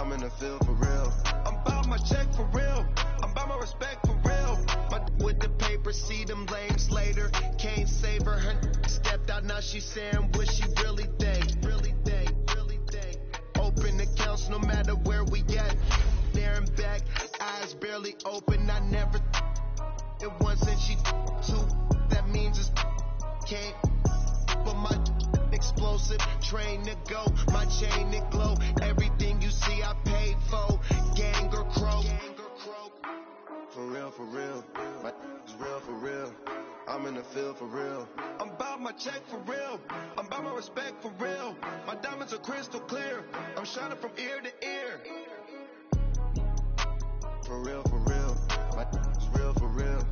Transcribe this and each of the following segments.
I'm in the field for real. I'm about my check for real. I'm about my respect for real. With the paper, see them lames later. Can't save her. Her stepped out, now she saying what she really think. Open accounts no matter where we at. There and back, eyes barely open. I never it once and she two. That means it's can't. But my explosive train to go, my chain to glow. Everything you see I paid for. Gang or crow. For real, my is real for real. I'm in the field for real. I'm about my check for real. I'm about my respect for real. My diamonds are crystal clear. I'm shining from ear to ear. For real, my is real for real.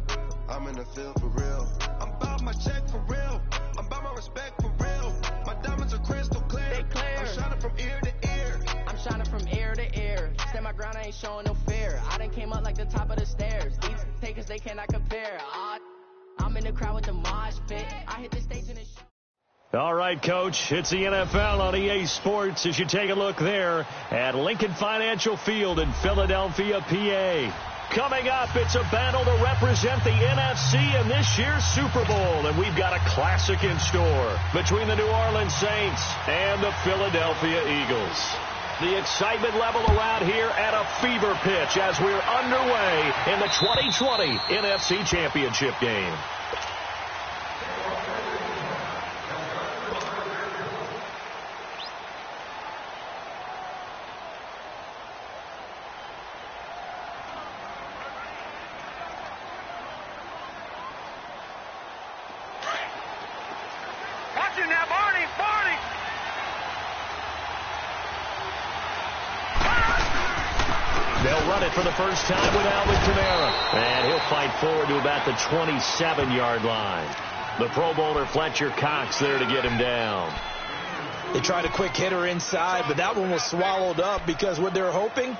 I'm in the field for real. I'm about my check for real. I'm about my respect for real. My diamonds are crystal clear. They clear. I'm shining from ear to ear. I'm shining from ear to ear. Stand my ground, I ain't showing no fear. I done came up like the top of the stairs. These takers, they cannot compare. I'm in the crowd with the mosh pit. I hit the stage and it's... All right, Coach, it's the NFL on EA Sports as you take a look there at Lincoln Financial Field in Philadelphia, PA. Coming up, it's a battle to represent the NFC in this year's Super Bowl, and we've got a classic in store between the New Orleans Saints and the Philadelphia Eagles. The excitement level around here at a fever pitch as we're underway in the 2020 NFC Championship game. They'll run it for the first time with Alvin Kamara. And he'll fight forward to about the 27-yard line. The Pro Bowler Fletcher Cox there to get him down. They tried a quick hitter inside, but that one was swallowed up because what they're hoping,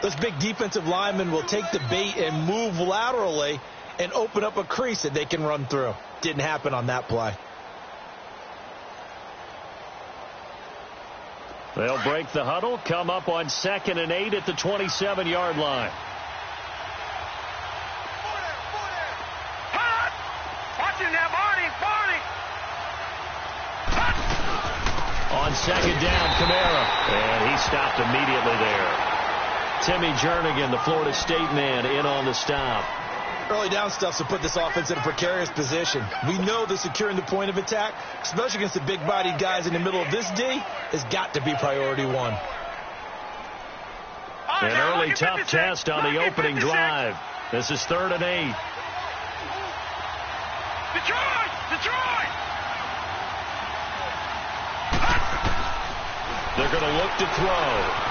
this big defensive lineman will take the bait and move laterally and open up a crease that they can run through. Didn't happen on that play. They'll break the huddle, come up on 2nd and 8 at the 27-yard line. On 2nd down, Kamara, and he stopped immediately there. Timmy Jernigan, the Florida State man, in on the stop. Early down stuff to put this offense in a precarious position. We know that securing the point of attack, especially against the big-bodied guys in the middle of this D, has got to be priority one. An early tough test on the opening drive. This is 3rd and 8. Detroit! They're going to look to throw.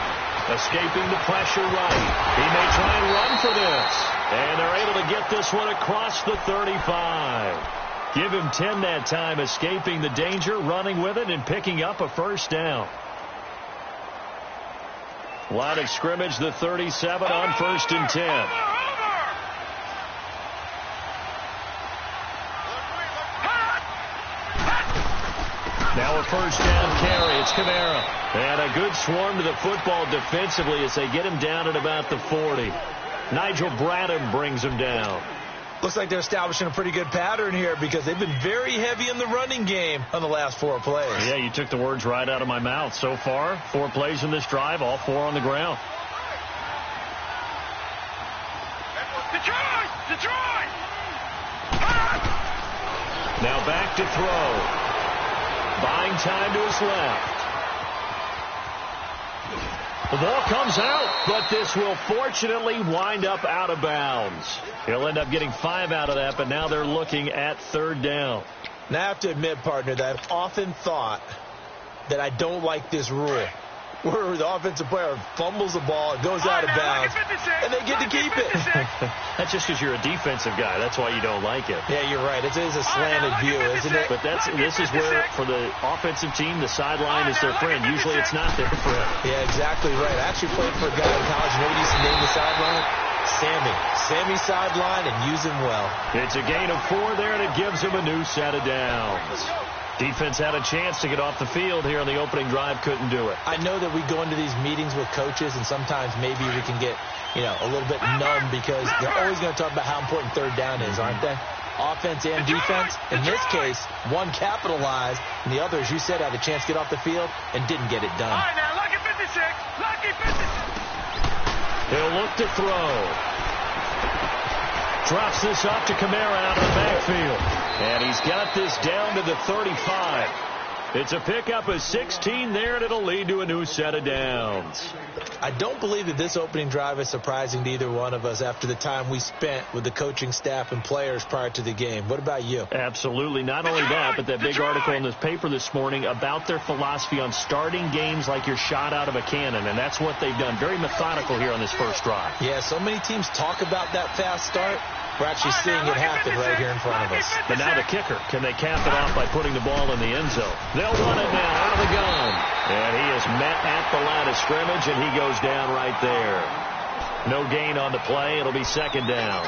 Escaping the pressure right. He may try and run for this. And they're able to get this one across the 35. Give him 10 that time, escaping the danger, running with it, and picking up a first down. Line of scrimmage, the 37 on 1st and 10. Now a first down carry. It's Kamara. And a good swarm to the football defensively as they get him down at about the 40. Nigel Bradham brings him down. Looks like they're establishing a pretty good pattern here because they've been very heavy in the running game on the last 4 plays. Yeah, you took the words right out of my mouth. So far, 4 plays in this drive, all 4 on the ground. Detroit! Now back to throw. Buying time to his left. The ball comes out, but this will fortunately wind up out of bounds. He'll end up getting 5 out of that, but now they're looking at 3rd down. Now I have to admit, partner, that I've often thought that I don't like this rule, where the offensive player fumbles the ball, it goes out of bounds, and they get to keep it. That's just because you're a defensive guy. That's why you don't like it. Yeah, you're right. It is a slanted view, isn't it? But this is where, for the offensive team, the sideline is their friend. Usually it's not their friend. Yeah, exactly right. I actually played for a guy in college. You know what he used to name the sideline? Sammy sideline, and use him well. It's a gain of 4 there, and it gives him a new set of downs. Defense had a chance to get off the field here on the opening drive, couldn't do it. I know that we go into these meetings with coaches, and sometimes maybe we can get, a little bit numb because they're always going to talk about how important third down is, aren't they? Offense and defense. In this case, one capitalized, and the other, as you said, had a chance to get off the field and didn't get it done. All right, now, lucky 56. Lucky 56. He'll look to throw. Drops this off to Kamara out of the backfield. And he's got this down to the 35. It's a pickup of 16 there, and it'll lead to a new set of downs. I don't believe that this opening drive is surprising to either one of us after the time we spent with the coaching staff and players prior to the game. What about you? Absolutely. Not only that, but that big article in this paper this morning about their philosophy on starting games like you're shot out of a cannon, and that's what they've done. Very methodical here on this first drive. Yeah, so many teams talk about that fast start. We're actually seeing it happen right here in front of us. But now the kicker. Can they cap it off by putting the ball in the end zone? They'll run it now out of the gun. And he is met at the line of scrimmage, and he goes down right there. No gain on the play. It'll be second down.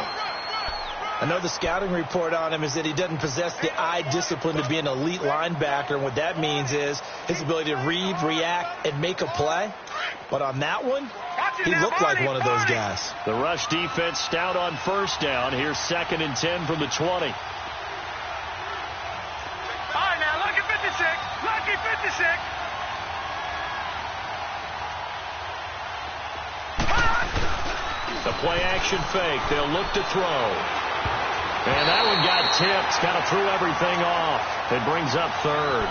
I know the scouting report on him is that he doesn't possess the eye discipline to be an elite linebacker. And what that means is his ability to read, react, and make a play. But on that one, he looked like one of those guys. The rush defense stout on first down. Here's 2nd and 10 from the 20. All right, now, lucky 56. Lucky 56. The play action fake. They'll look to throw. And that one got tipped. Kind of threw everything off. It brings up 3rd.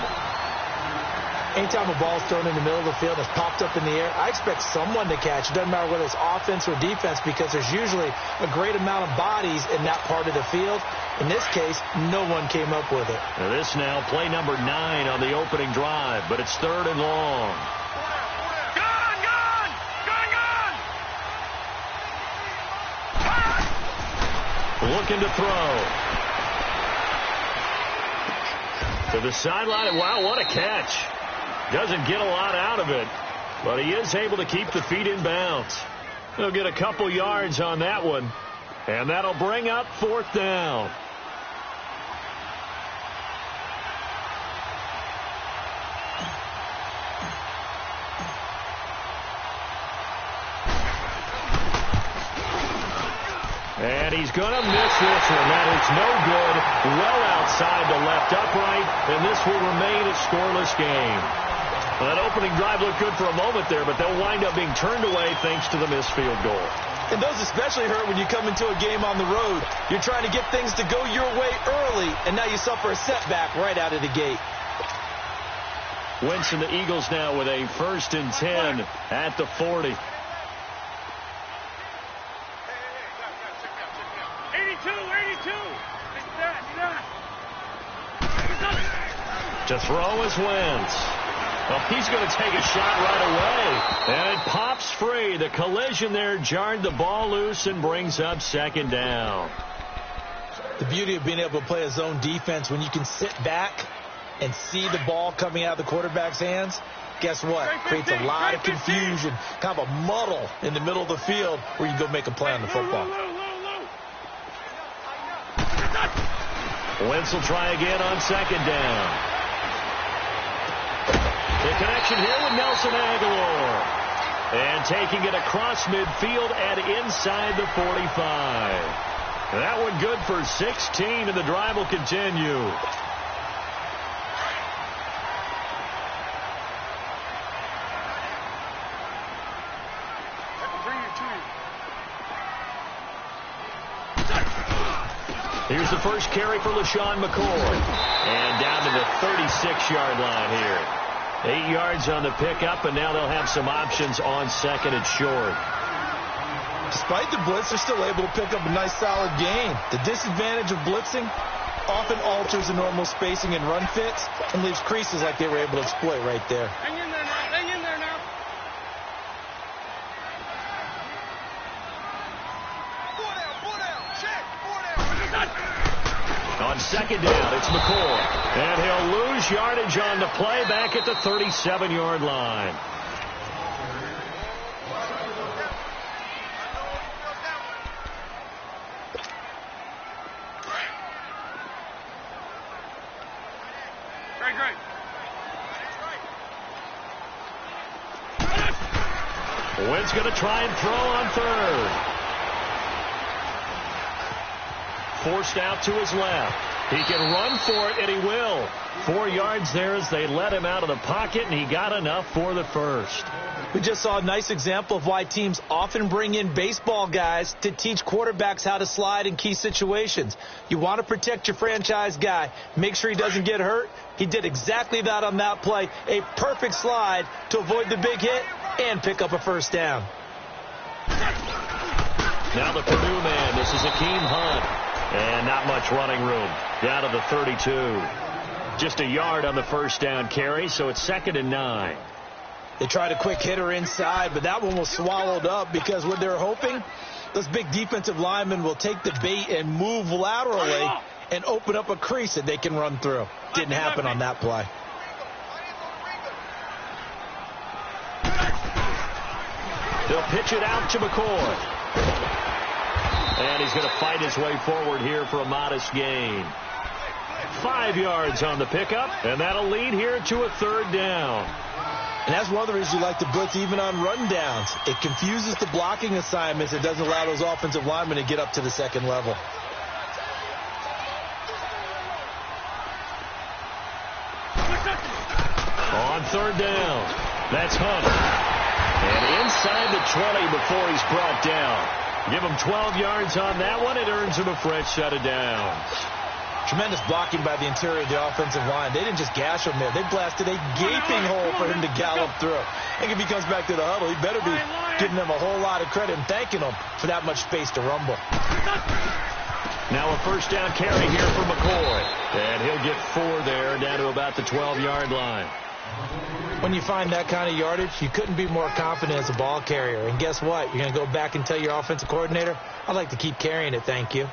Anytime a ball's thrown in the middle of the field and it's popped up in the air, I expect someone to catch. It doesn't matter whether it's offense or defense because there's usually a great amount of bodies in that part of the field. In this case, no one came up with it. Now this now, play number 9 on the opening drive, but it's 3rd and long. Looking to throw. To the sideline. Wow, what a catch. Doesn't get a lot out of it, but he is able to keep the feet in bounds. He'll get a couple yards on that one, and that'll bring up 4th down. And he's going to miss this one. That is no good. Well outside the left upright, and this will remain a scoreless game. Well, that opening drive looked good for a moment there, but they'll wind up being turned away thanks to the missed field goal. And those especially hurt when you come into a game on the road. You're trying to get things to go your way early, and now you suffer a setback right out of the gate. Wentz and the Eagles now with a 1st and 10 at the 40. 82. To throw is Wentz. Well, he's going to take a shot right away. And it pops free. The collision there jarred the ball loose and brings up 2nd down. The beauty of being able to play a zone defense when you can sit back and see the ball coming out of the quarterback's hands, guess what? Creates a lot of confusion, kind of a muddle in the middle of the field where you can go make a play on the football. Wentz will try again on 2nd down. The connection here with Nelson Aguilar. And taking it across midfield and inside the 45. That one good for 16, and the drive will continue. Here's the first carry for LaShawn McCoy. And down to the 36-yard line here. 8 yards on the pickup, and now they'll have some options on 2nd and short. Despite the blitz, they're still able to pick up a nice, solid gain. The disadvantage of blitzing often alters the normal spacing and run fits and leaves creases like they were able to exploit right there. Hang in there now. Hang in there now. On 2nd down, it's McCoy. And he'll lose yardage on the play back at the 37-yard line. Wynn's going to try and throw on third. Forced out to his left. He can run for it, and he will. 4 yards there as they let him out of the pocket, and he got enough for the first. We just saw a nice example of why teams often bring in baseball guys to teach quarterbacks how to slide in key situations. You want to protect your franchise guy. Make sure he doesn't get hurt. He did exactly that on that play. A perfect slide to avoid the big hit and pick up a first down. Now the Purdue man. This is Akeem Hunt. And not much running room. Down to the 32. Just a yard on the first down carry, so it's 2nd and 9. They tried a quick hitter inside, but that one was swallowed up because what they're hoping, those big defensive linemen will take the bait and move laterally and open up a crease that they can run through. Didn't happen on that play. They'll pitch it out to McCoy. And he's going to fight his way forward here for a modest gain. 5 yards on the pickup, and that'll lead here to a 3rd down. And that's one of the reasons you like to blitz even on rundowns. It confuses the blocking assignments. It doesn't allow those offensive linemen to get up to the second level. On 3rd down, that's Hunt. And inside the 20 before he's brought down. Give him 12 yards on that one. It earns him a fresh set of downs. Tremendous blocking by the interior of the offensive line. They didn't just gash him there. They blasted a gaping hole for him to gallop through. I think if he comes back to the huddle, he better be giving them a whole lot of credit and thanking them for that much space to rumble. Now a first down carry here for McCoy. And he'll get 4 there down to about the 12-yard line. When you find that kind of yardage, you couldn't be more confident as a ball carrier. And guess what? You're going to go back and tell your offensive coordinator, I'd like to keep carrying it, thank you.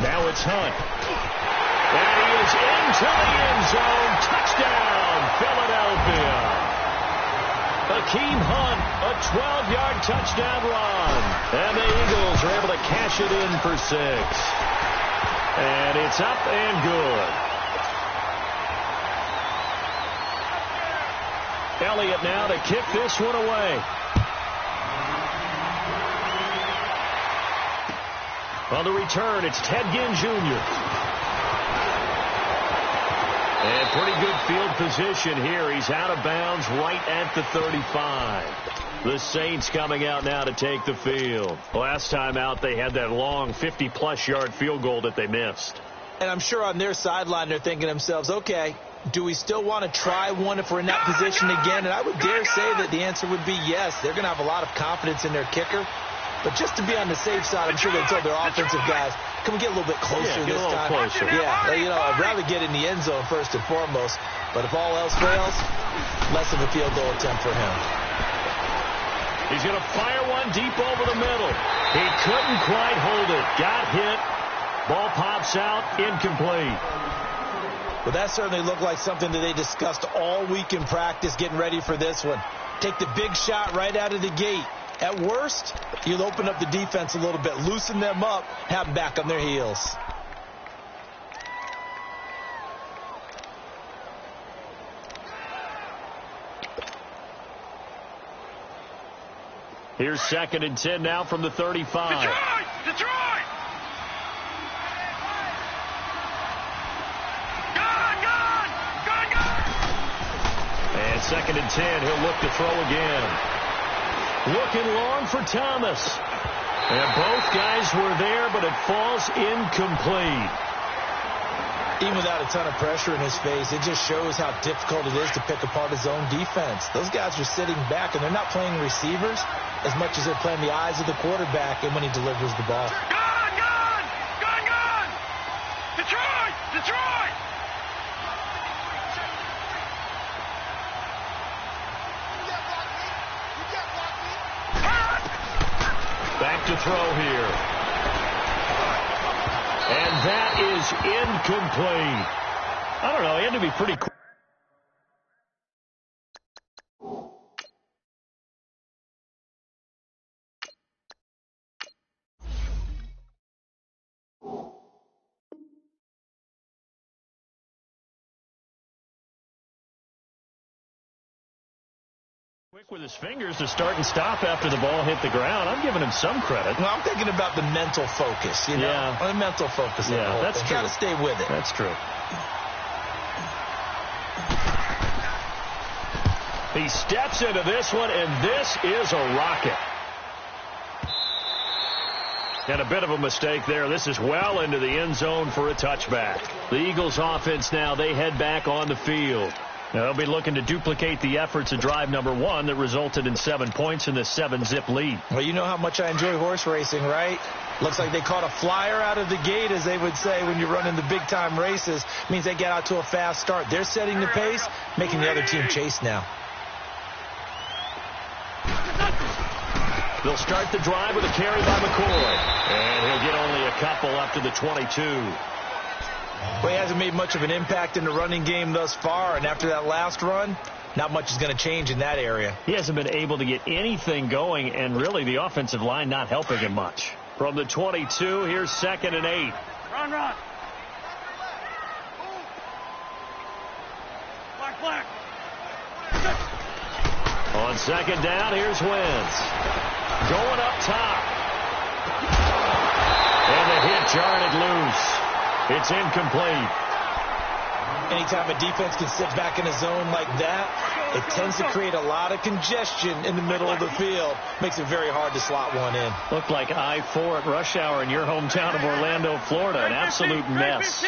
Now it's Hunt. And he is into the end zone. Touchdown, Philadelphia. Akeem Hunt, a 12-yard touchdown run. And the Eagles are able to cash it in for 6. And it's up and good. Elliott now to kick this one away. On the return, it's Ted Ginn Jr. And pretty good field position here. He's out of bounds right at the 35. The Saints coming out now to take the field. Last time out, they had that long 50-plus yard field goal that they missed. And I'm sure on their sideline, they're thinking to themselves, okay, do we still want to try one if we're in that position again? And I would dare say that the answer would be yes. They're going to have a lot of confidence in their kicker. But just to be on the safe side, I'm sure they told their offensive guys, can we get a little bit closer this time? Closer. Yeah, you know, I'd rather get in the end zone first and foremost. But if all else fails, less of a field goal attempt for him. He's going to fire one deep over the middle. He couldn't quite hold it. Got hit. Ball pops out. Incomplete. Well, that certainly looked like something that they discussed all week in practice getting ready for this one. Take the big shot right out of the gate. At worst, you'll open up the defense a little bit, loosen them up, have them back on their heels. Here's 2nd and 10 now from the 35. Detroit! And 2nd and 10, he'll look to throw again. Looking long for Thomas. And both guys were there, but it falls incomplete. Even without a ton of pressure in his face, it just shows how difficult it is to pick apart his own defense. Those guys are sitting back, and they're not playing receivers as much as they're playing the eyes of the quarterback and when he delivers the ball. Gone! Detroit! Back to throw here. And that is incomplete. I don't know. He had to be pretty quick. Quick with his fingers to start and stop after the ball hit the ground. I'm giving him some credit. Well, I'm thinking about the mental focus, you know? Yeah. The mental focus. Yeah, that's true. Got to stay with it. That's true. He steps into this one, and this is a rocket. And a bit of a mistake there. This is well into the end zone for a touchback. The Eagles offense now, they head back on the field. Now, they'll be looking to duplicate the efforts of drive number 1 that resulted in 7 points in the 7-zip lead. Well, you know how much I enjoy horse racing, right? Looks like they caught a flyer out of the gate, as they would say when you're running the big-time races. Means they get out to a fast start. They're setting the pace, making the other team chase now. They'll start the drive with a carry by McCoy. And he'll get only a couple up to the 22. Well, he hasn't made much of an impact in the running game thus far, and after that last run, not much is going to change in that area. He hasn't been able to get anything going, and really the offensive line not helping him much. From the 22, here's 2nd and 8. Run. Black. On 2nd down, here's Wentz. Going up top. And the hit jarred it loose. It's incomplete. Anytime a defense can sit back in a zone like that, it tends to create a lot of congestion in the middle of the field. Makes it very hard to slot one in. Looked like I-4 at rush hour in your hometown of Orlando, Florida. An absolute mess.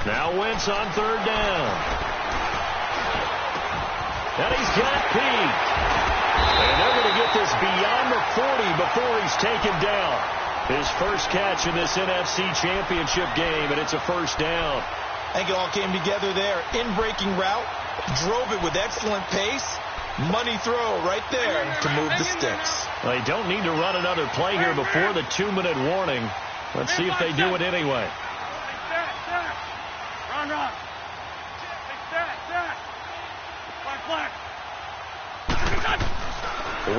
Now Wentz on 3rd down. And he's got Pete. And they're going to get this beyond the 40 before he's taken down. His first catch in this NFC Championship game, and it's a 1st down. I think it all came together there. In-breaking route, drove it with excellent pace. Money throw right there to move the sticks. Well, they don't need to run another play here before the 2-minute warning. Let's see if they do it anyway. Run. Black.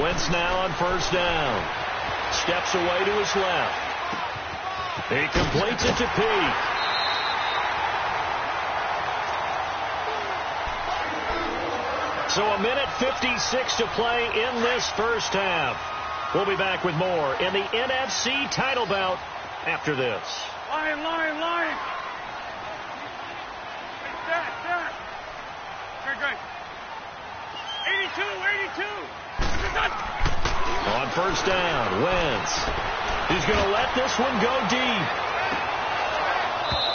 Wentz now on 1st down. Steps away to his left. He completes it to Pete. So 1:56 to play in this first half. We'll be back with more in the NFC title bout after this. Line. Great. 82. On 1st down, Wentz. He's going to let this one go deep.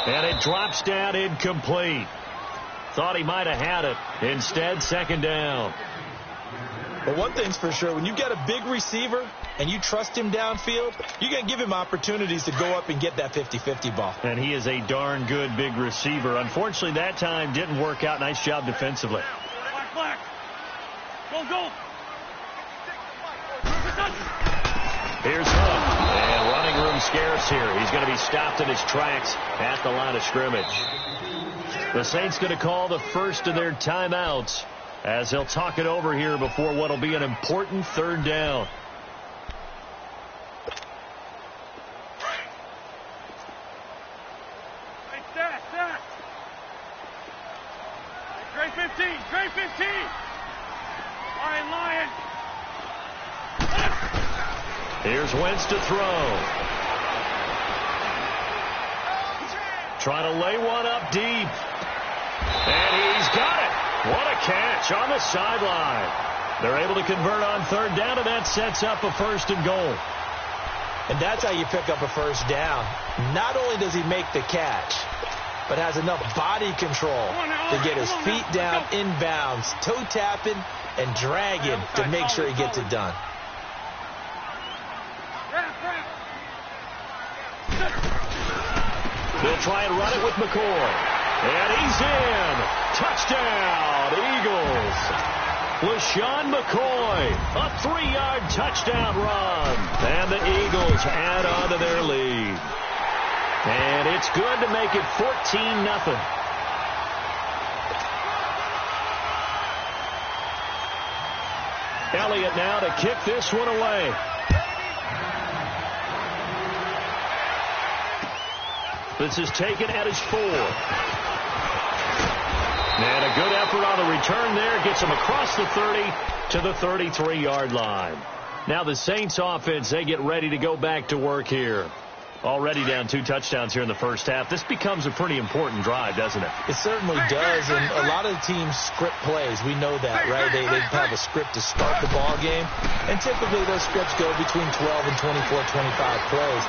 And it drops down incomplete. Thought he might have had it. Instead, 2nd down. But one thing's for sure, when you've got a big receiver and you trust him downfield, you're going to give him opportunities to go up and get that 50-50 ball. And he is a darn good big receiver. Unfortunately, that time didn't work out. Nice job defensively. Black. Go. Here's Hunt. And running room scarce here. He's going to be stopped in his tracks at the line of scrimmage. The Saints going to call the first of their timeouts as they'll talk it over here before what will be an important 3rd down. Great 15. Lion. Here's Wentz to throw. Trying to lay one up deep. And he's got it. What a catch on the sideline. They're able to convert on 3rd down, and that sets up a 1st and goal. And that's how you pick up a 1st down. Not only does he make the catch, but has enough body control to get his feet down inbounds, toe tapping and dragging to make sure he gets it done. They'll try and run it with McCoy. And he's in. Touchdown, Eagles. LaShawn McCoy, a 3-yard touchdown run. And the Eagles add on to their lead. And it's good to make it 14-0. Elliott now to kick this one away. This is taken at his 4. And a good effort on the return there. Gets him across the 30 to the 33-yard line. Now the Saints offense, they get ready to go back to work here. Already down 2 touchdowns here in the first half. This becomes a pretty important drive, doesn't it? It certainly does, and a lot of the teams script plays. We know that, right? They have a script to start the ball game, and typically those scripts go between 12 and 24, 25 plays.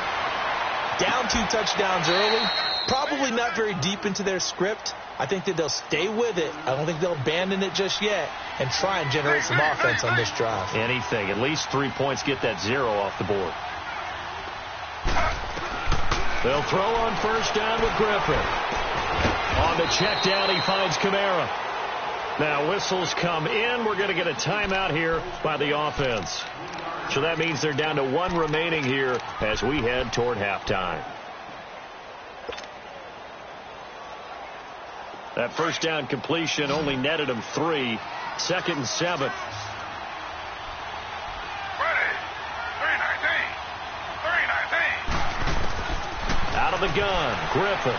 Down 2 touchdowns early, probably not very deep into their script. I think that they'll stay with it. I don't think they'll abandon it just yet and try and generate some offense on this drive. Anything. At least 3 points, get that 0 off the board. They'll throw on first down with Griffin. On the check down, he finds Kamara. Now whistles come in. We're going to get a timeout here by the offense. So that means they're down to 1 remaining here as we head toward halftime. That first down completion only netted him 3. 2nd and 7. Out of the gun, Griffin.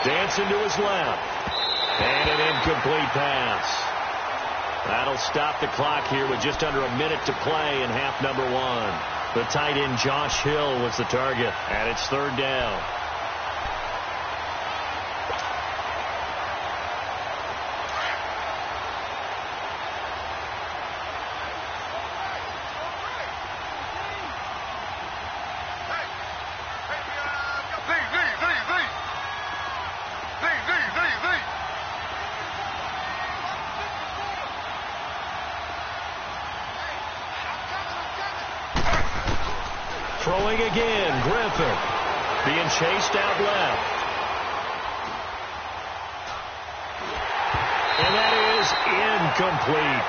Dancing to his left. And an incomplete pass. That'll stop the clock here with just under a minute to play in half number 1. The tight end Josh Hill was the target, and it's 3rd down. Throwing again, Griffin. Being chased out left. And that is incomplete.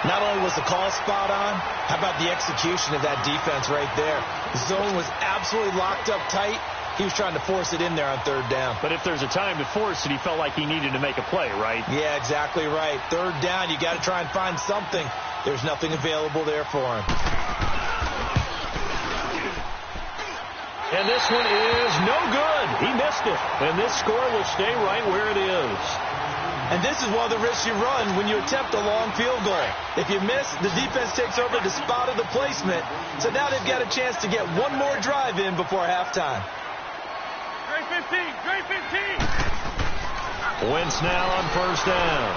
Not only was the call spot on, how about the execution of that defense right there? The zone was absolutely locked up tight. He was trying to force it in there on 3rd down. But if there's a time to force it, he felt like he needed to make a play, right? Yeah, exactly right. 3rd down, you got to try and find something. There's nothing available there for him. And this one is no good. He missed it. And this score will stay right where it is. And this is one of the risks you run when you attempt a long field goal. If you miss, the defense takes over the spot of the placement. So now they've got a chance to get one more drive in before halftime. Great 15, great 15. Wentz now on first down.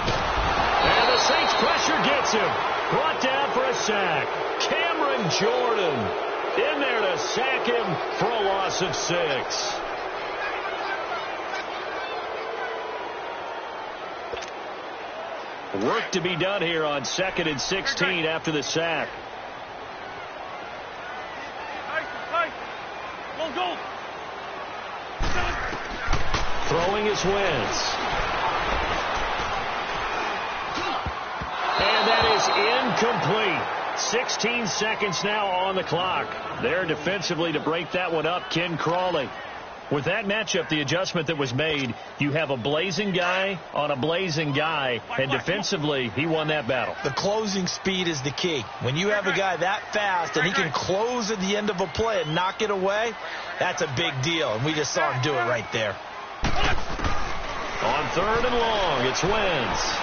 And the Saints pressure gets him. Brought down for a sack. Cameron Jordan in there to sack him for a loss of 6. Work to be done here on 2nd and 16 after the sack. Throwing is Wentz. And that is incomplete. 16 seconds now on the clock. There defensively to break that one up, Ken Crawley. With that matchup, the adjustment that was made, you have a blazing guy on a blazing guy, and defensively, he won that battle. The closing speed is the key. When you have a guy that fast and he can close at the end of a play and knock it away, that's a big deal, and we just saw him do it right there. On 3rd and long, it's Wentz.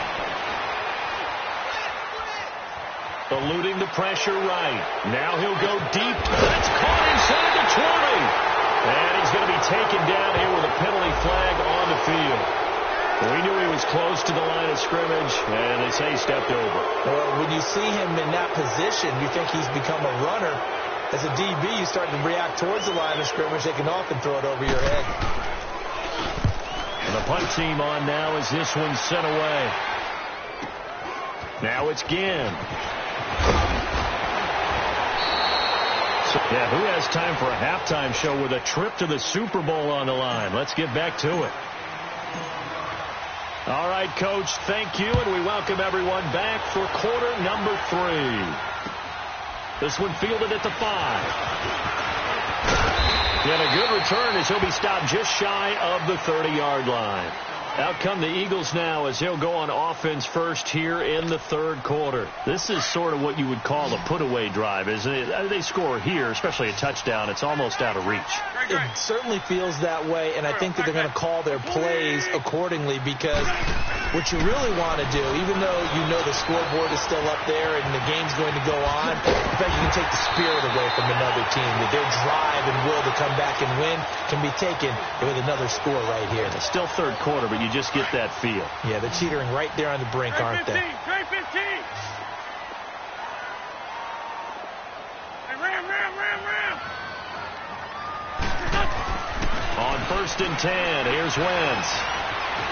Eluding the pressure right. Now he'll go deep. That's caught inside the 20. And he's going to be taken down here with a penalty flag on the field. We knew he was close to the line of scrimmage, and they say he stepped over. Well, when you see him in that position, you think he's become a runner. As a DB, you start to react towards the line of scrimmage. They can often throw it over your head. And the punt team on now as this one's sent away. Now it's Ginn. Yeah, who has time for a halftime show with a trip to the Super Bowl on the line? Let's get back to it. All right, Coach, thank you, and we welcome everyone back for quarter number 3. This one fielded at the 5. And a good return as he'll be stopped just shy of the 30-yard line. Out come the Eagles now as he'll go on offense first here in the third quarter. This is sort of what you would call a put-away drive, isn't it? They score here, especially a touchdown. It's almost out of reach. It certainly feels that way, and I think that they're going to call their plays accordingly, because what you really want to do, even though you know the scoreboard is still up there and the game's going to go on, in fact, you can take the spirit away from another team. That their drive and will to come back and win can be taken with another score right here. It's still third quarter, but you just get that feel. Yeah, they're teetering right there on the brink, aren't they? Trey 15. Hey, ram. On 1st and 10, here's Wentz.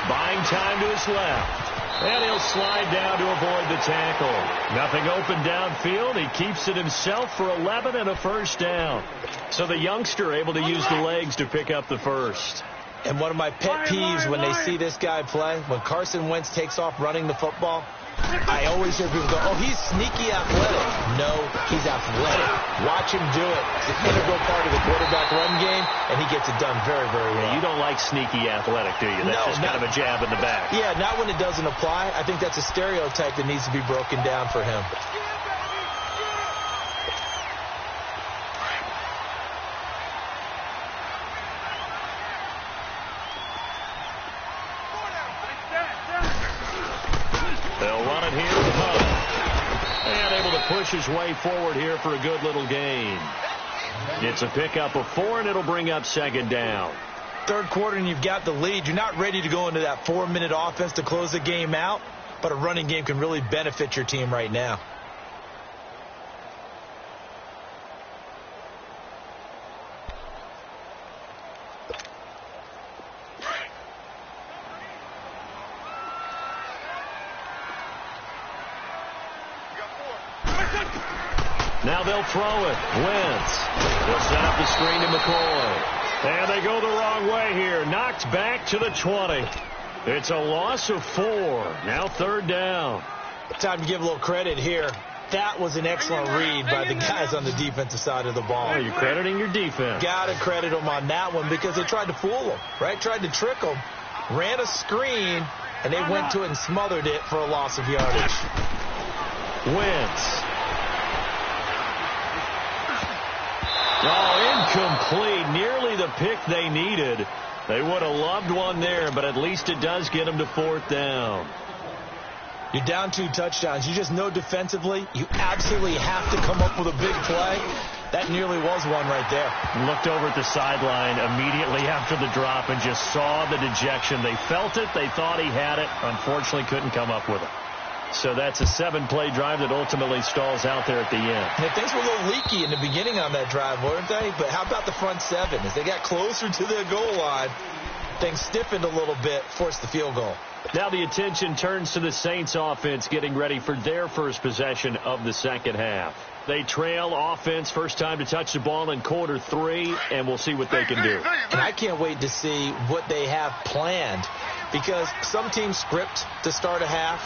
Buying time to his left. And he'll slide down to avoid the tackle. Nothing open downfield. He keeps it himself for 11 and a first down. So the youngster able to use the legs to pick up the first. And one of my pet peeves when they see this guy play, when Carson Wentz takes off running the football, I always hear people go, oh, he's sneaky athletic. No, he's athletic. Watch him do it. It's an integral part of the quarterback run game, and he gets it done very, very well. You don't like sneaky athletic, do you? That's just kind of a jab in the back. Yeah, not when it doesn't apply. I think that's a stereotype that needs to be broken down for him. They'll run it here to Hunt. And able to push his way forward here for a good little gain. It's a pickup of 4, and it'll bring up 2nd down. Third quarter, and you've got the lead. You're not ready to go into that 4-minute offense to close the game out, but a running game can really benefit your team right now. Now they'll throw it. Wentz. They'll set up the screen to McCoy. And they go the wrong way here. Knocked back to the 20. It's a loss of 4. Now 3rd down. Time to give a little credit here. That was an excellent read by the guys on the defensive side of the ball. Oh, you're crediting your defense. Got to credit them on that one because they tried to fool them, right? Tried to trick them. Ran a screen, and they went to it and smothered it for a loss of yardage. Wentz. Oh, incomplete. Nearly the pick they needed. They would have loved one there, but at least it does get them to 4th down. You're down 2 touchdowns. You just know defensively you absolutely have to come up with a big play. That nearly was one right there. Looked over at the sideline immediately after the drop and just saw the dejection. They felt it. They thought he had it. Unfortunately, couldn't come up with it. So that's a 7-play drive that ultimately stalls out there at the end. Yeah, things were a little leaky in the beginning on that drive, weren't they? But how about the front 7? As they got closer to their goal line, things stiffened a little bit, forced the field goal. Now the attention turns to the Saints offense getting ready for their first possession of the second half. They trail offense first time to touch the ball in quarter 3, and we'll see what they can do. And I can't wait to see what they have planned, because some teams script to start a half.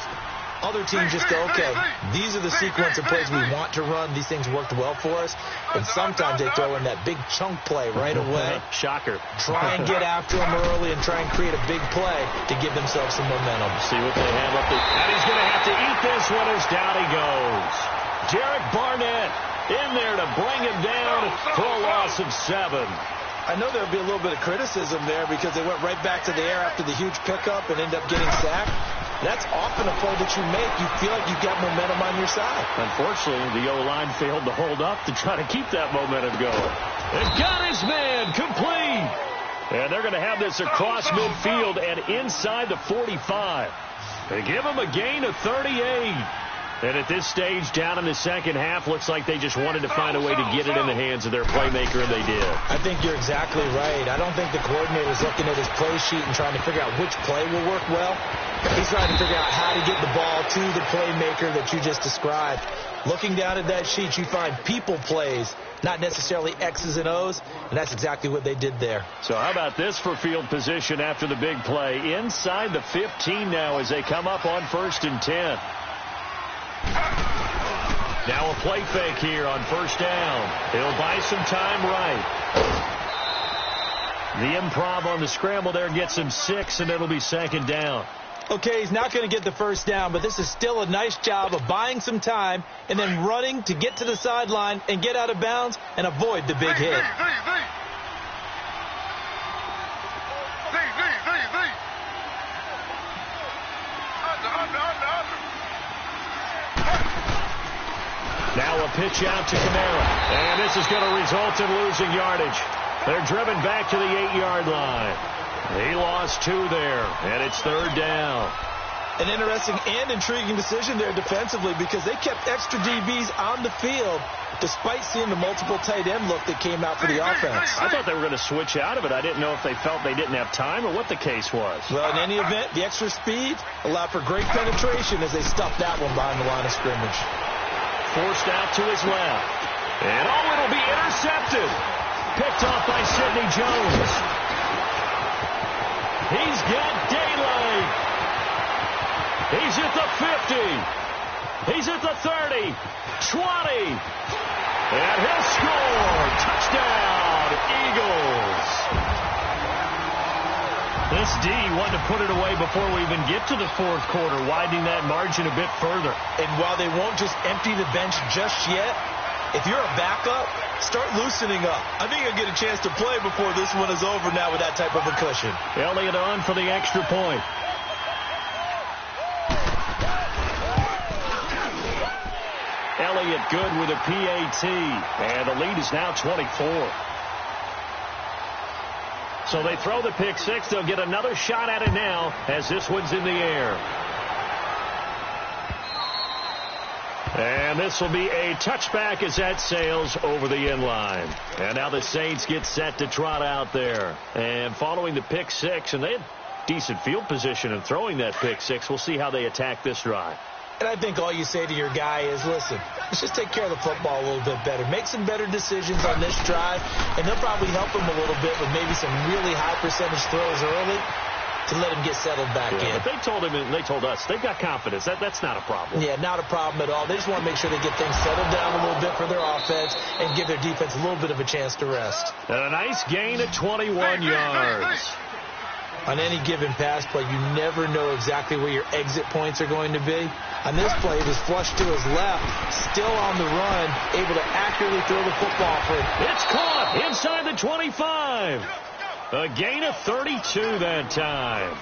Other teams just go, okay, these are the sequence of plays we want to run. These things worked well for us. And sometimes they throw in that big chunk play right away. Shocker. Try and get after them early and try and create a big play to give themselves some momentum. See what they have up there. And he's going to have to eat this one as down he goes. Derek Barnett in there to bring him down for a loss of 7. I know there'll be a little bit of criticism there because they went right back to the air after the huge pickup and ended up getting sacked. That's often a play that you make. You feel like you've got momentum on your side. Unfortunately, the O-line failed to hold up to try to keep that momentum going. And got his man complete. And they're going to have this across midfield and inside the 45. They give him a gain of 38. And at this stage, down in the second half, looks like they just wanted to find a way to get it in the hands of their playmaker, and they did. I think you're exactly right. I don't think the coordinator's looking at his play sheet and trying to figure out which play will work well. He's trying to figure out how to get the ball to the playmaker that you just described. Looking down at that sheet, you find people plays, not necessarily X's and O's, and that's exactly what they did there. So how about this for field position after the big play? Inside the 15 now as they come up on 1st and 10. Now a play fake here on 1st down. He'll buy some time right. The improv on the scramble there gets him 6, and it'll be second down. Okay, he's not going to get the first down, but this is still a nice job of buying some time and then running to get to the sideline and get out of bounds and avoid the big hit. Now a pitch out to Kamara, and this is going to result in losing yardage. They're driven back to the 8-yard line. He lost 2 there, and it's third down. An interesting and intriguing decision there defensively because they kept extra DBs on the field despite seeing the multiple tight end look that came out for the offense. I thought they were going to switch out of it. I didn't know if they felt they didn't have time or what the case was. Well, in any event, the extra speed allowed for great penetration as they stuffed that one behind the line of scrimmage. Forced out to his left. And it'll be intercepted. Picked off by Sidney Jones. He's got daylight. He's at the 50. He's at the 30. 20. And he'll score. Touchdown, Eagles. This D wanted to put it away before we even get to the fourth quarter, widening that margin a bit further. And while they won't just empty the bench just yet, if you're a backup, start loosening up. I think you'll get a chance to play before this one is over now with that type of a cushion. Elliott on for the extra point. Elliott good with a PAT, and the lead is now 24. So they throw the pick 6. They'll get another shot at it now as this one's in the air. And this will be a touchback as that sails over the end line. And now the Saints get set to trot out there. And following the pick 6, and they had decent field position in throwing that pick 6. We'll see how they attack this drive. And I think all you say to your guy is, listen, let's just take care of the football a little bit better. Make some better decisions on this drive, and they'll probably help him a little bit with maybe some really high percentage throws early to let him get settled back in. But they told him, and they told us, they've got confidence. That's not a problem. Yeah, not a problem at all. They just want to make sure they get things settled down a little bit for their offense and give their defense a little bit of a chance to rest. And a nice gain of 21 yards. On any given pass play, you never know exactly where your exit points are going to be. On this play, it was flushed to his left, still on the run, able to accurately throw the football for him. It's caught inside the 25. A gain of 32 that time.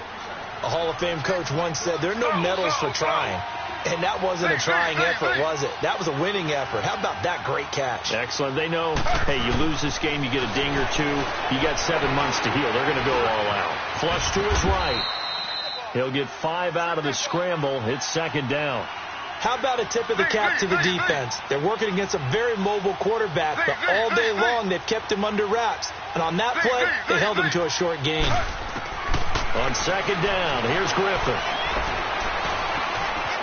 A Hall of Fame coach once said, there are no medals for trying. And that wasn't a trying effort, was it? That was a winning effort. How about that great catch? Excellent. They know, hey, you lose this game, you get a ding or 2. You got 7 months to heal. They're going to go all out. Flush to his right. He'll get 5 out of the scramble. It's second down. How about a tip of the cap to the defense? They're working against a very mobile quarterback, but all day long they've kept him under wraps. And on that play, they held him to a short gain. On second down, here's Griffin.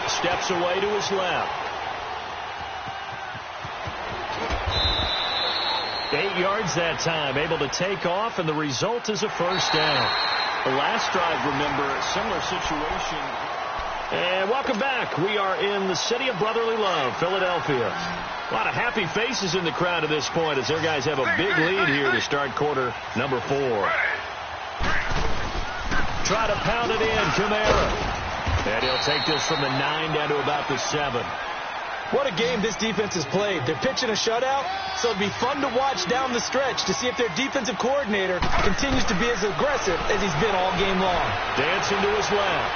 Steps away to his left. 8 yards that time, able to take off, and the result is a first down. The last drive, remember, a similar situation. And welcome back. We are in the city of brotherly love, Philadelphia. A lot of happy faces in the crowd at this point as their guys have a big lead here to start quarter number 4. Try to pound it in, Kamara. And he'll take this from the 9 down to about the 7. What a game this defense has played. They're pitching a shutout, so it'll be fun to watch down the stretch to see if their defensive coordinator continues to be as aggressive as he's been all game long. Dancing to his left.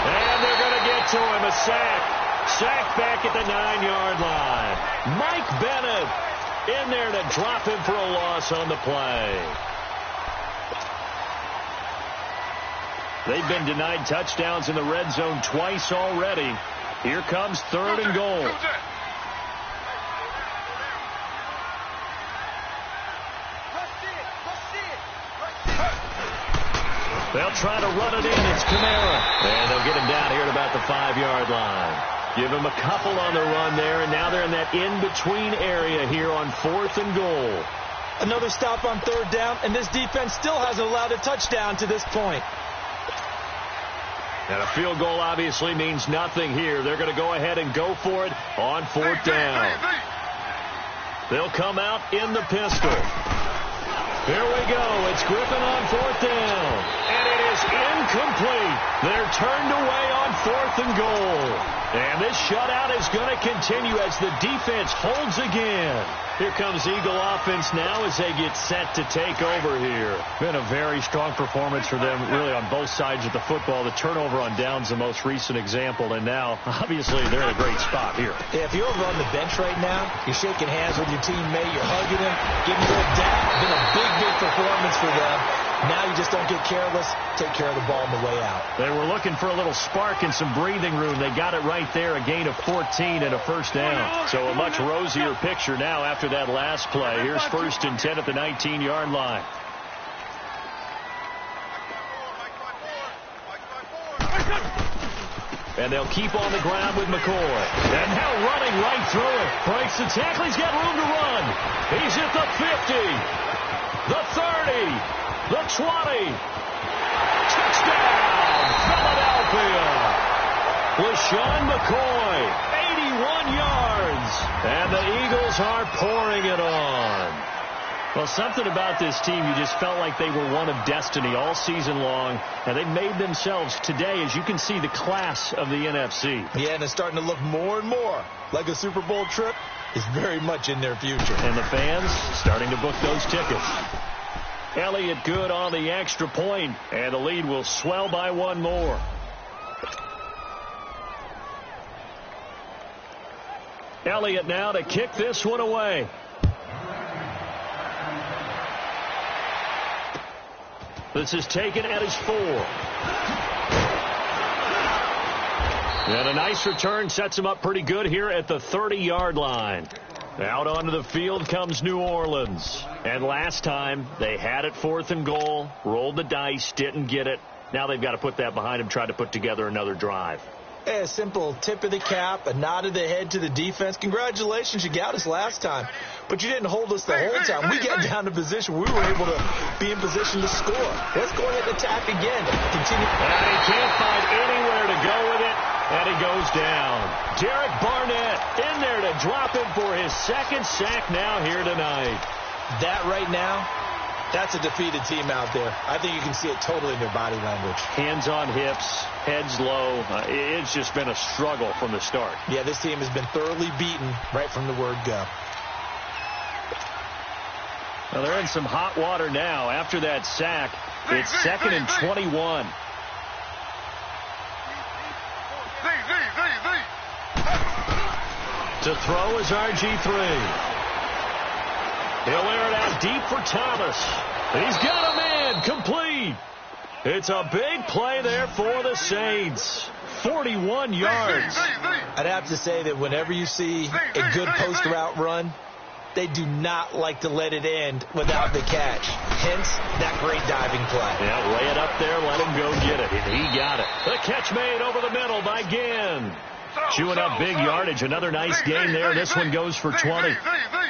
And they're going to get to him. A sack. Sack back at the 9-yard line. Mike Bennett in there to drop him for a loss on the play. They've been denied touchdowns in the red zone twice already. Here comes 3rd and goal. They'll try to run it in. It's Kamara. And they'll get him down here at about the 5-yard line. Give him a couple on the run there, and now they're in that in-between area here on 4th and goal. Another stop on 3rd down, and this defense still hasn't allowed a touchdown to this point. And a field goal obviously means nothing here. They're going to go ahead and go for it on 4th down. They'll come out in the pistol. Here we go. It's Griffin on 4th down. And it is incomplete. They're turned away on 4th and goal. And this shutout is going to continue as the defense holds again. Here comes Eagle offense now as they get set to take over here. Been a very strong performance for them, really, on both sides of the football. The turnover on downs the most recent example, and now, obviously, they're in a great spot here. Yeah, if you're over on the bench right now, you're shaking hands with your teammate, you're hugging him, giving him a little dap. Been a big performance for them. Now you just don't get careless. Take care of the ball on the way out. They were looking for a little spark and some breathing room. They got it right there, a gain of 14 and a first down. So a much rosier picture now after that last play. Here's 1st and 10 at the 19-yard line. And they'll keep on the ground with McCoy. And now running right through it. Breaks the tackle. He's got room to run. He's at the 50. The 30. The 20. Touchdown, Philadelphia. LaShawn McCoy, 81 yards. And the Eagles are pouring it on. Well, something about this team, you just felt like they were one of destiny all season long. And they made themselves today, as you can see, the class of the NFC. Yeah, and it's starting to look more and more like a Super Bowl trip is very much in their future. And the fans starting to book those tickets. Elliott good on the extra point, and the lead will swell by one more. Elliott now to kick this one away. This is taken at his 4. And a nice return sets him up pretty good here at the 30-yard line. Out onto the field comes New Orleans. And last time, they had it 4th and goal, rolled the dice, didn't get it. Now they've got to put that behind them, try to put together another drive. A simple tip of the cap, a nod of the head to the defense. Congratulations, you got us last time. But you didn't hold us the whole time. We got down to position. We were able to be in position to score. Let's go ahead and attack again. Continue. And he can't find anywhere to go with it. And he goes down. Derek Barnett in there to drop him for his 2nd sack now here tonight. That right now, that's a defeated team out there. I think you can see it totally in their body language. Hands on hips, heads low. It's just been a struggle from the start. Yeah, this team has been thoroughly beaten right from the word go. Well, they're in some hot water now. After that sack, it's 2nd and 21. To throw is RG3. He'll air it out deep for Thomas. He's got a man complete. It's a big play there for the Saints. 41 yards. I'd have to say that whenever you see a good post route run, they do not like to let it end without the catch. Hence, that great diving play. Yeah, lay it up there, let him go get it. And he got it. The catch made over the middle by Ginn. Chewing up big yardage. Another nice gain there. This one goes for 20.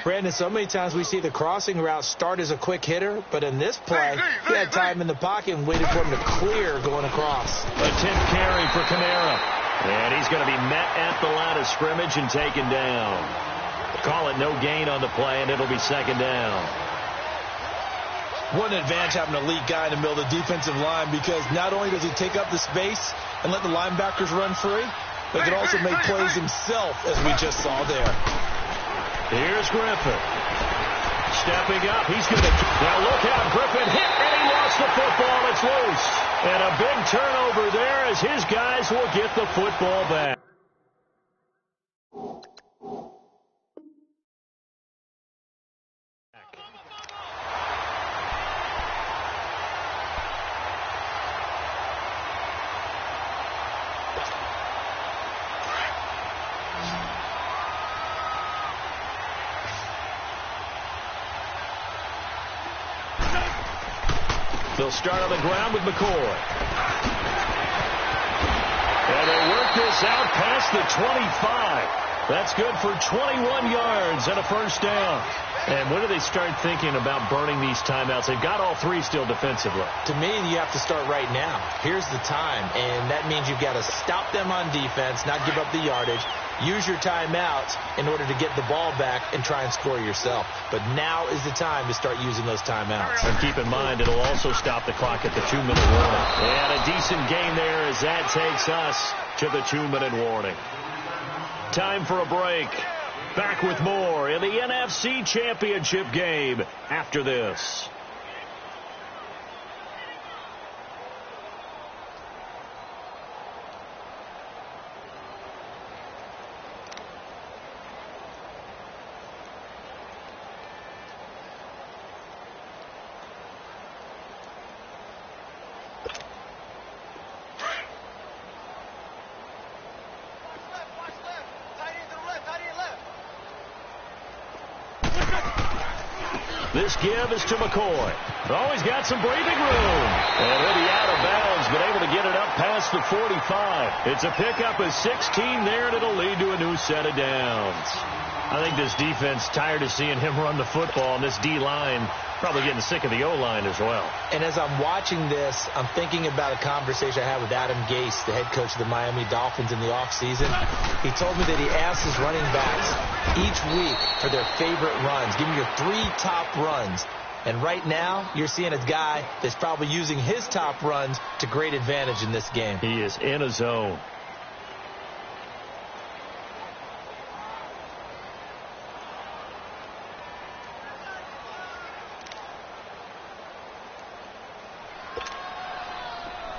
Brandon, so many times we see the crossing route start as a quick hitter, but in this play, he had time in the pocket and waited for him to clear going across. A 10th carry for Kamara. And he's going to be met at the line of scrimmage and taken down. Call it no gain on the play, and it'll be 2nd down. What an advantage having an elite guy in the middle of the defensive line, because not only does he take up the space and let the linebackers run free, but he can also make plays himself, as we just saw there. Here's Griffin. Stepping up. He's going to... Now look out. Griffin hit, and he lost the football. It's loose. And a big turnover there as his guys will get the football back. They'll start on the ground with McCoy. And they work this out past the 25. That's good for 21 yards and a first down. And when do they start thinking about burning these timeouts? They've got all three still defensively. To me, you have to start right now. Here's the time, and that means you've got to stop them on defense, not give up the yardage, use your timeouts in order to get the ball back and try and score yourself. But now is the time to start using those timeouts. And keep in mind, it'll also stop the clock at the 2-minute warning. And a decent gain there as that takes us to the 2-minute warning. Time for a break. Back with more in the NFC Championship game after this. This give is to McCoy. Oh, he's got some breathing room. And he'll be out of bounds, but able to get it up past the 45. It's a pickup of 16 there, and it'll lead to a new set of downs. I think this defense tired of seeing him run the football, and this D-line probably getting sick of the O-line as well. And as I'm watching this, I'm thinking about a conversation I had with Adam Gase, the head coach of the Miami Dolphins in the offseason. He told me that he asked his running backs each week for their favorite runs. Give me your 3 top runs. And right now, you're seeing a guy that's probably using his top runs to great advantage in this game. He is in a zone.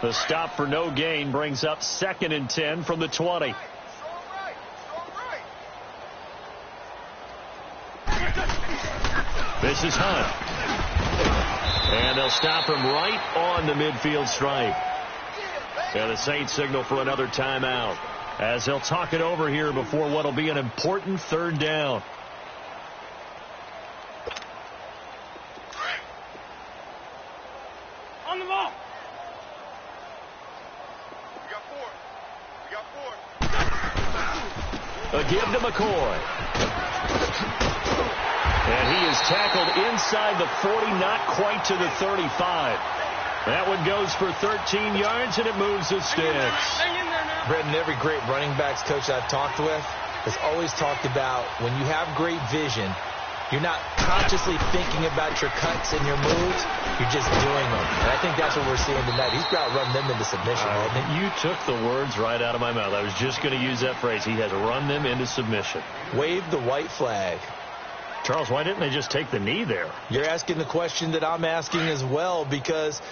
The stop for no gain brings up 2nd and 10 from the 20. This is Hunt. And they'll stop him right on the midfield stripe. And the Saints signal for another timeout as they'll talk it over here before what will be an important 3rd down. On the ball. A give to McCoy. And he is tackled inside the 40, not quite to the 35. That one goes for 13 yards, and it moves the sticks. Brendan, every great running backs coach I've talked with has always talked about when you have great vision, you're not consciously thinking about your cuts and your moves. You're just doing them. And I think that's what we're seeing tonight. He's about run them into submission. You took the words right out of my mouth. I was just going to use that phrase. He has run them into submission. Wave the white flag. Charles, why didn't they just take the knee there? You're asking the question that I'm asking as well, because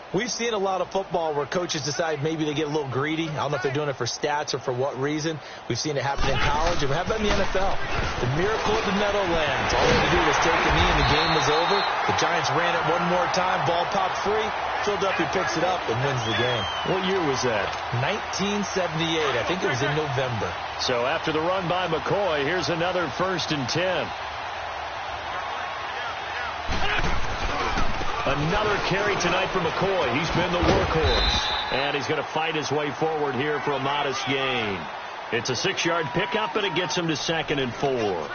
we've seen a lot of football where coaches decide maybe they get a little greedy. I don't know if they're doing it for stats or for what reason. We've seen it happen in college. And how about in the NFL? The miracle of the Meadowlands. All they had to do was take a knee and the game was over. The Giants ran it one more time. Ball popped free. Philadelphia picks it up and wins the game. What year was that? 1978. I think it was in November. So after the run by McCoy, here's another 1st and 10. Another carry tonight for McCoy. He's been the workhorse. And he's going to fight his way forward here for a modest gain. It's a 6-yard pickup, and it gets him to 2nd and 4.